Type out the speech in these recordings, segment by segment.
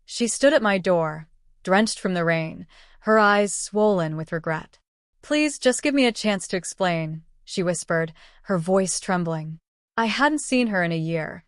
She stood at my door, drenched from the rain, her eyes swollen with regret. "Please, just give me a chance to explain," she whispered, her voice trembling. I hadn't seen her in a year,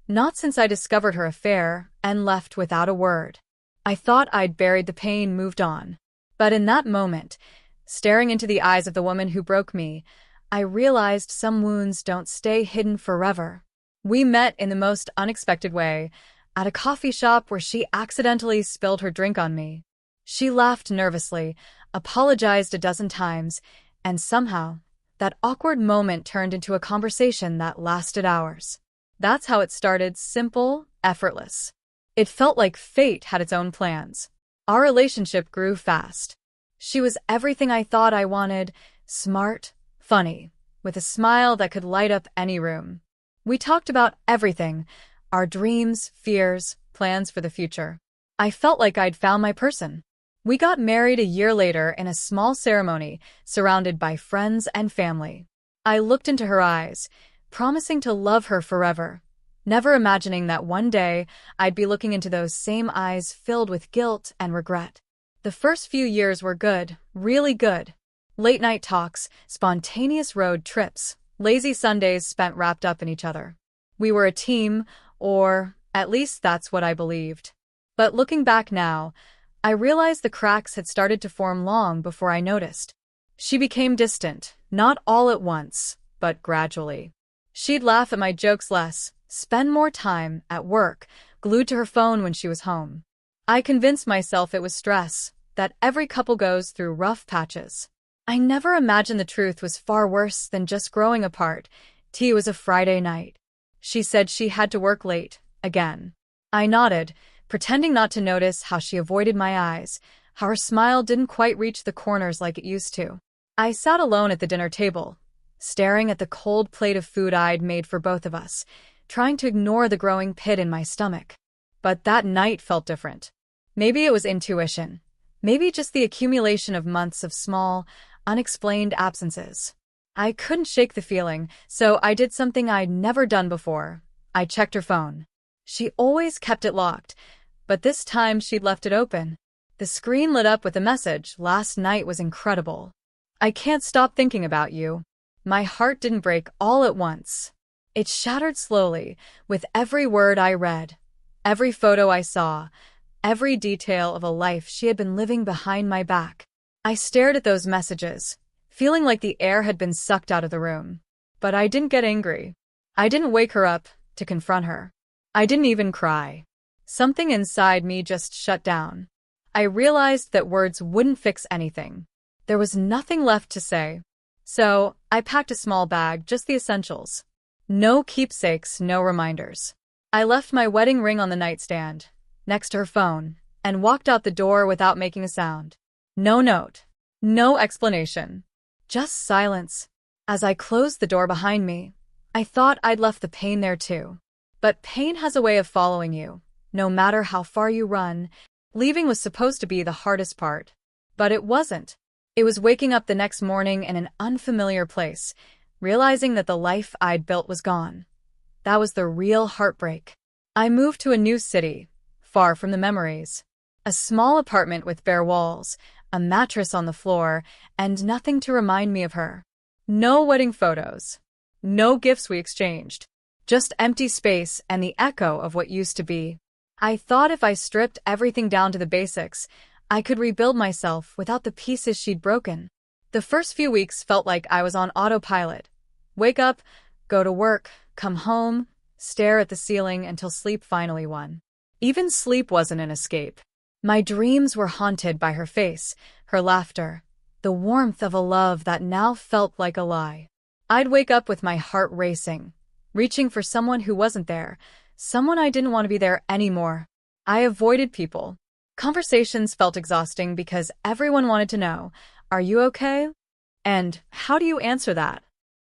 not since I discovered her affair and left without a word. I thought I'd buried the pain, moved on. But in that moment, staring into the eyes of the woman who broke me, I realized some wounds don't stay hidden forever. We met in the most unexpected way, at a coffee shop where she accidentally spilled her drink on me. She laughed nervously, apologized a dozen times, and somehow, that awkward moment turned into a conversation that lasted hours. That's how it started, simple, effortless. It felt like fate had its own plans. Our relationship grew fast. She was everything I thought I wanted, smart, funny, with a smile that could light up any room. We talked about everything, our dreams, fears, plans for the future. I felt like I'd found my person. We got married a year later in a small ceremony, surrounded by friends and family. I looked into her eyes, promising to love her forever, never imagining that one day I'd be looking into those same eyes filled with guilt and regret. The first few years were good, really good. Late-night talks, spontaneous road trips, lazy Sundays spent wrapped up in each other. We were a team, or at least that's what I believed. But looking back now, I realized the cracks had started to form long before I noticed. She became distant, not all at once, but gradually. She'd laugh at my jokes less, spend more time at work, glued to her phone when she was home. I convinced myself it was stress, that every couple goes through rough patches. I never imagined the truth was far worse than just growing apart. Tea was a Friday night. She said she had to work late, again. I nodded, pretending not to notice how she avoided my eyes, how her smile didn't quite reach the corners like it used to. I sat alone at the dinner table, staring at the cold plate of food I'd made for both of us, trying to ignore the growing pit in my stomach. But that night felt different. Maybe it was intuition. Maybe just the accumulation of months of small, unexplained absences. I couldn't shake the feeling, so I did something I'd never done before. I checked her phone. She always kept it locked, but this time she'd left it open. The screen lit up with a message. "Last night was incredible. I can't stop thinking about you." My heart didn't break all at once. It shattered slowly, with every word I read, every photo I saw, every detail of a life she had been living behind my back. I stared at those messages, feeling like the air had been sucked out of the room. But I didn't get angry. I didn't wake her up to confront her. I didn't even cry. Something inside me just shut down. I realized that words wouldn't fix anything. There was nothing left to say. So, I packed a small bag, just the essentials. No keepsakes, no reminders. I left my wedding ring on the nightstand, next to her phone, and walked out the door without making a sound. No note. No explanation. Just silence. As I closed the door behind me, I thought I'd left the pain there too. But pain has a way of following you, no matter how far you run. Leaving was supposed to be the hardest part. But it wasn't. It was waking up the next morning in an unfamiliar place, realizing that the life I'd built was gone. That was the real heartbreak. I moved to a new city, far from the memories. A small apartment with bare walls, a mattress on the floor, and nothing to remind me of her. No wedding photos. No gifts we exchanged. Just empty space and the echo of what used to be. I thought if I stripped everything down to the basics, I could rebuild myself without the pieces she'd broken. The first few weeks felt like I was on autopilot. Wake up, go to work, come home, stare at the ceiling until sleep finally won. Even sleep wasn't an escape. My dreams were haunted by her face, her laughter, the warmth of a love that now felt like a lie. I'd wake up with my heart racing, reaching for someone who wasn't there, someone I didn't want to be there anymore. I avoided people. Conversations felt exhausting because everyone wanted to know, "Are you okay?" And how do you answer that?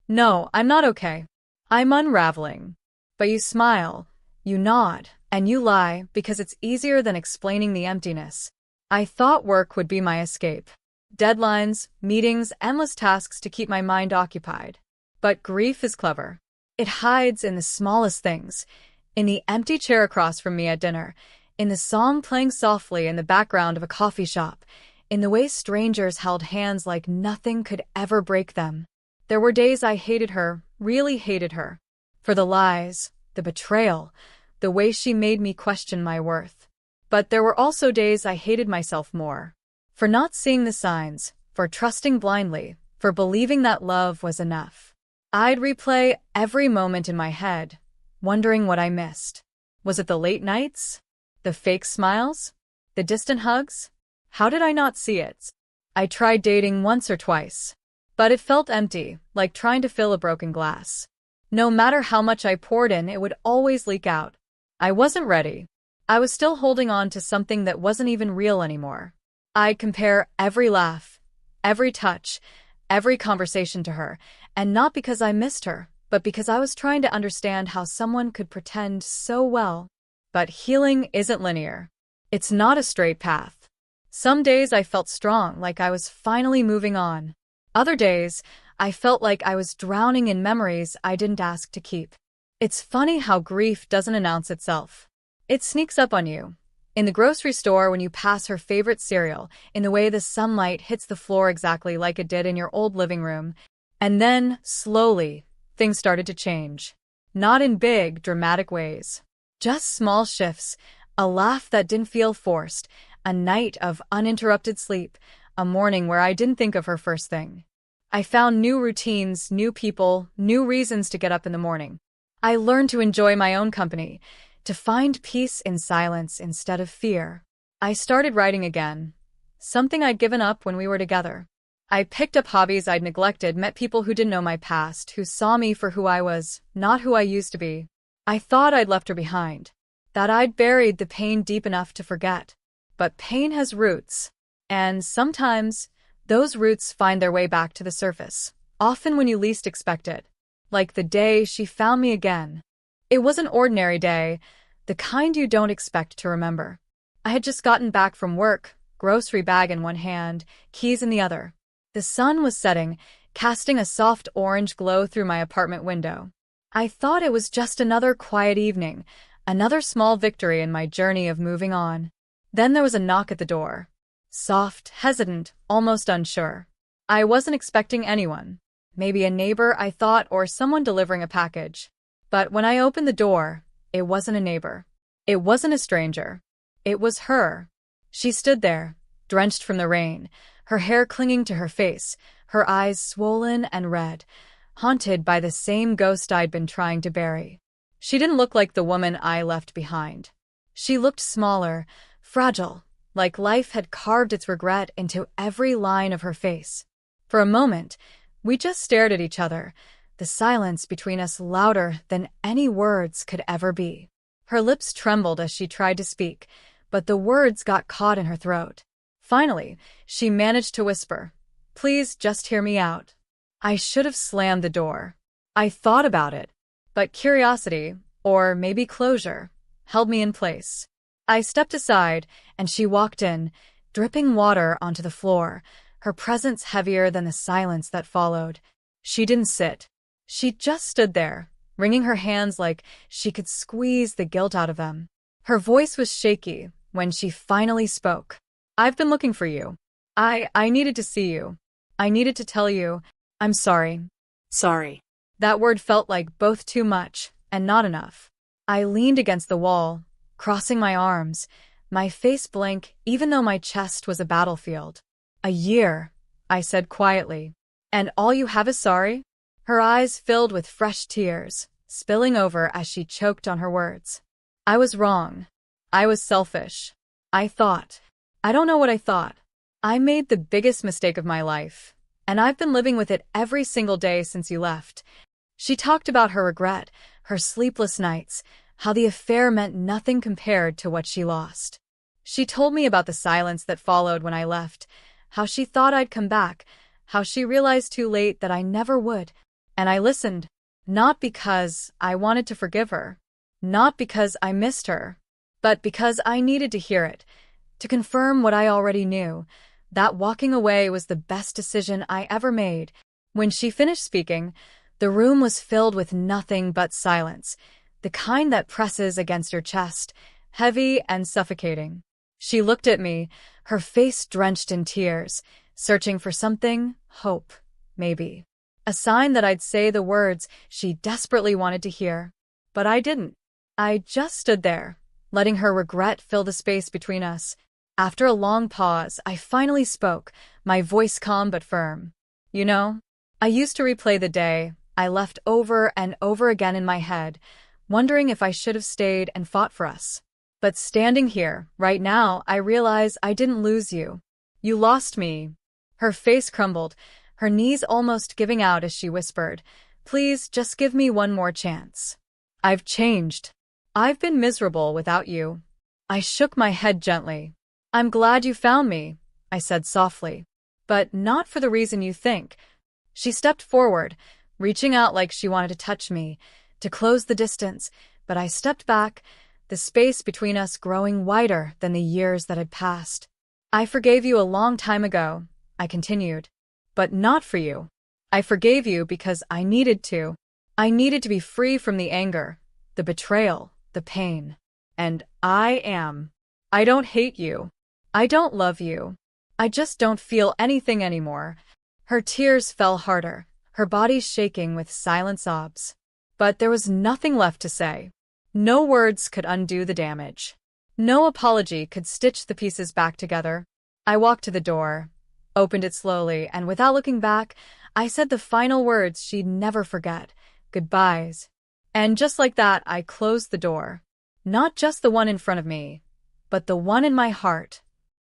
"No, I'm not okay. I'm unraveling." But you smile, you nod, and you lie because it's easier than explaining the emptiness. I thought work would be my escape. Deadlines, meetings, endless tasks to keep my mind occupied. But grief is clever. It hides in the smallest things. In the empty chair across from me at dinner. in the song playing softly in the background of a coffee shop, in the way strangers held hands like nothing could ever break them. There were days I hated her, really hated her. For the lies, the betrayal, the way she made me question my worth. But there were also days I hated myself more. For not seeing the signs, for trusting blindly, for believing that love was enough. I'd replay every moment in my head, wondering what I missed. Was it the late nights? The fake smiles? The distant hugs? How did I not see it? I tried dating once or twice, but it felt empty, like trying to fill a broken glass. No matter how much I poured in, it would always leak out. I wasn't ready. I was still holding on to something that wasn't even real anymore. I'd compare every laugh, every touch, every conversation to her, and not because I missed her, but because I was trying to understand how someone could pretend so well. But healing isn't linear. It's not a straight path. Some days I felt strong, like I was finally moving on. Other days, I felt like I was drowning in memories I didn't ask to keep. It's funny how grief doesn't announce itself. It sneaks up on you. In the grocery store when you pass her favorite cereal, in the way the sunlight hits the floor exactly like it did in your old living room. And then, slowly, things started to change. Not in big, dramatic ways. Just small shifts, a laugh that didn't feel forced, a night of uninterrupted sleep, a morning where I didn't think of her first thing. I found new routines, new people, new reasons to get up in the morning. I learned to enjoy my own company, to find peace in silence instead of fear. I started writing again, something I'd given up when we were together. I picked up hobbies I'd neglected, met people who didn't know my past, who saw me for who I was, not who I used to be. I thought I'd left her behind, that I'd buried the pain deep enough to forget. But pain has roots, and sometimes those roots find their way back to the surface, often when you least expect it. Like the day she found me again. It was an ordinary day, the kind you don't expect to remember. I had just gotten back from work, grocery bag in one hand, keys in the other. The sun was setting, casting a soft orange glow through my apartment window. I thought it was just another quiet evening, another small victory in my journey of moving on. Then there was a knock at the door. Soft, hesitant, almost unsure. I wasn't expecting anyone. Maybe a neighbor, I thought, or someone delivering a package. But when I opened the door, it wasn't a neighbor. It wasn't a stranger. It was her. She stood there, drenched from the rain, her hair clinging to her face, her eyes swollen and red, haunted by the same ghost I'd been trying to bury. She didn't look like the woman I left behind. She looked smaller, fragile, like life had carved its regret into every line of her face. For a moment, we just stared at each other, the silence between us louder than any words could ever be. Her lips trembled as she tried to speak, but the words got caught in her throat. Finally, she managed to whisper, "Please just hear me out." I should have slammed the door. I thought about it, but curiosity, or maybe closure, held me in place. I stepped aside, and she walked in, dripping water onto the floor, her presence heavier than the silence that followed. She didn't sit. She just stood there, wringing her hands like she could squeeze the guilt out of them. Her voice was shaky when she finally spoke. "I've been looking for you. I needed to see you. I needed to tell you, I'm sorry." Sorry. That word felt like both too much and not enough. I leaned against the wall, crossing my arms, my face blank even though my chest was a battlefield. "A year," I said quietly. "And all you have is sorry?" Her eyes filled with fresh tears, spilling over as she choked on her words. I was wrong. I was selfish. I don't know what I thought. I made the biggest mistake of my life, and I've been living with it every single day since you left. She talked about her regret, her sleepless nights, how the affair meant nothing compared to what she lost. She told me about the silence that followed when I left, how she thought I'd come back, how she realized too late that I never would. And I listened, not because I wanted to forgive her, not because I missed her, but because I needed to hear it, to confirm what I already knew, that walking away was the best decision I ever made. When she finished speaking, the room was filled with nothing but silence, the kind that presses against your chest, heavy and suffocating. She looked at me, her face drenched in tears, searching for something, hope, maybe. A sign that I'd say the words she desperately wanted to hear. But I didn't. I just stood there, letting her regret fill the space between us. After a long pause, I finally spoke, my voice calm but firm. You know, I used to replay the day I left over and over again in my head, wondering if I should have stayed and fought for us. But standing here, right now, I realize I didn't lose you. You lost me. Her face crumbled, her knees almost giving out as she whispered, "Please, just give me one more chance. I've changed. I've been miserable without you." I shook my head gently. "I'm glad you found me," I said softly. "But not for the reason you think." She stepped forward, reaching out like she wanted to touch me, to close the distance, but I stepped back, the space between us growing wider than the years that had passed. "I forgave you a long time ago," I continued. "But not for you. I forgave you because I needed to. I needed to be free from the anger, the betrayal, the pain. And I don't hate you. I don't love you. I just don't feel anything anymore." Her tears fell harder, her body shaking with silent sobs. But there was nothing left to say. No words could undo the damage. No apology could stitch the pieces back together. I walked to the door, opened it slowly, and without looking back, I said the final words she'd never forget, goodbyes. And just like that, I closed the door. Not just the one in front of me, but the one in my heart.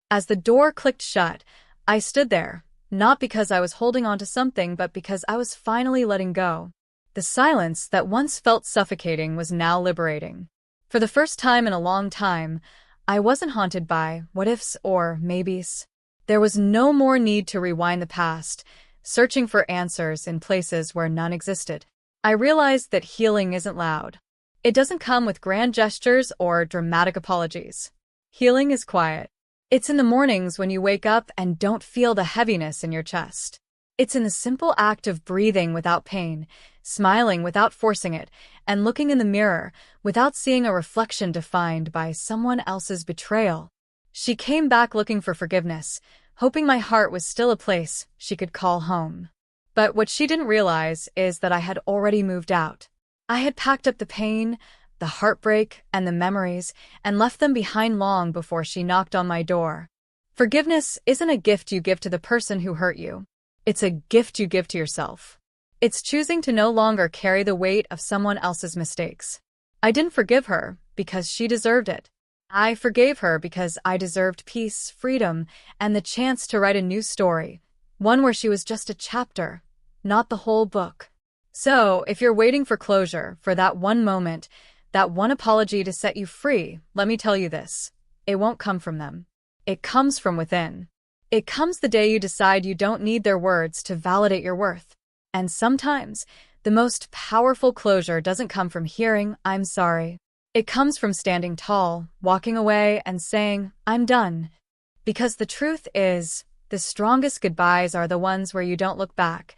As the door clicked shut, I stood there, not because I was holding on to something, but because I was finally letting go. The silence that once felt suffocating was now liberating. For the first time in a long time, I wasn't haunted by what-ifs or maybes. There was no more need to rewind the past, searching for answers in places where none existed. I realized that healing isn't loud. It doesn't come with grand gestures or dramatic apologies. Healing is quiet. It's in the mornings when you wake up and don't feel the heaviness in your chest. It's in the simple act of breathing without pain, smiling without forcing it, and looking in the mirror without seeing a reflection defined by someone else's betrayal. She came back looking for forgiveness, hoping my heart was still a place she could call home. But what she didn't realize is that I had already moved out. I had packed up the pain, the heartbreak, and the memories, and left them behind long before she knocked on my door. Forgiveness isn't a gift you give to the person who hurt you. It's a gift you give to yourself. It's choosing to no longer carry the weight of someone else's mistakes. I didn't forgive her because she deserved it. I forgave her because I deserved peace, freedom, and the chance to write a new story, one where she was just a chapter, not the whole book. So, if you're waiting for closure, for that one moment, that one apology to set you free, let me tell you this: it won't come from them. It comes from within. It comes the day you decide you don't need their words to validate your worth. And sometimes, the most powerful closure doesn't come from hearing, "I'm sorry." It comes from standing tall, walking away, and saying, "I'm done." Because the truth is, the strongest goodbyes are the ones where you don't look back,